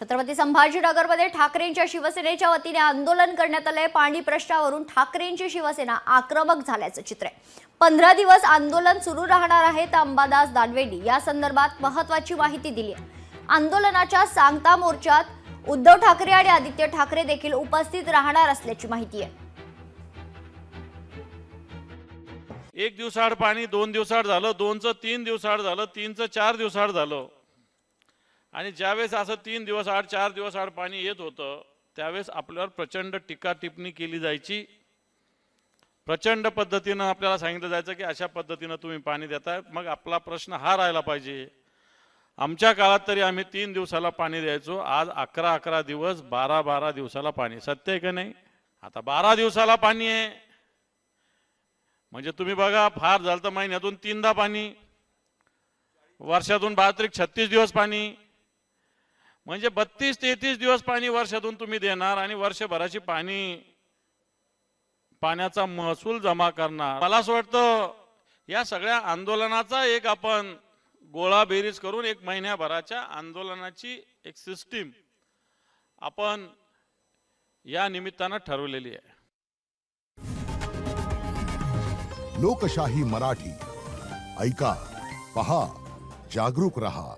छत्रपती संभाजीनगरमध्ये ठाकरेंच्या शिवसेनेच्या वतीने आंदोलन करण्यात आले। पाणी प्रश्नावरून ठाकरेंची शिवसेना आक्रमक झाल्याचं चित्र आहे। 15 दिवस आंदोलन सुरू राहणार आहे तर अंबादास दानवेंनी या संदर्भात महत्त्वाची माहिती दिली आहे। आंदोलनाच्या सांगता मोर्चात उद्धव ठाकरे आणि आदित्य ठाकरे देखील उपस्थित राहणार असल्याची माहिती आहे। एक दिवसाआड पाणी 2 दिवसाआड झालं, 2चं 3 दिवसाआड झालं, 3चं 4 दिवसाआड झालं। आणि ज्यावेळेस असं 3 दिवस आड 4 दिवस आड पाणी येत होतं त्यावेळेस आपल्यावर प्रचंड टीका टिप्पणी केली जायची। प्रचंड पद्धतीने आपल्याला सांगितलं जायचं की अशा पद्धतीने तुम्ही पाणी देताय। मग आपला प्रश्न हा राहिला पाहिजे, आमच्या काळात तरी आम्ही 3 दिवसाला पाणी द्यायचो, आज 11-11 दिवस 12-12 दिवसाला पाणी। सत्य आहे का नाही? आता 12 दिवसाला पाणी आहे म्हणजे तुम्ही बघा, फार झालं तर महिन्यातून 3दा पाणी, वर्षातून 32-36 दिवस पाणी, म्हणजे 32-33 दिवस पाणी वर्षातून तुम्ही देणार आणि वर्षभराची पाण्याचा महसूल जमा करणार। मला असं वाटतं या सगळ्या आंदोलनाचा एक आपण गोळा बेरीज करून एक महिन्याभराच्या आंदोलनाची एक सिस्टीम आपण या निमित्तानं ठरवलेली आहे। लोकशाही मराठी ऐका, पहा, जागरूक रहा।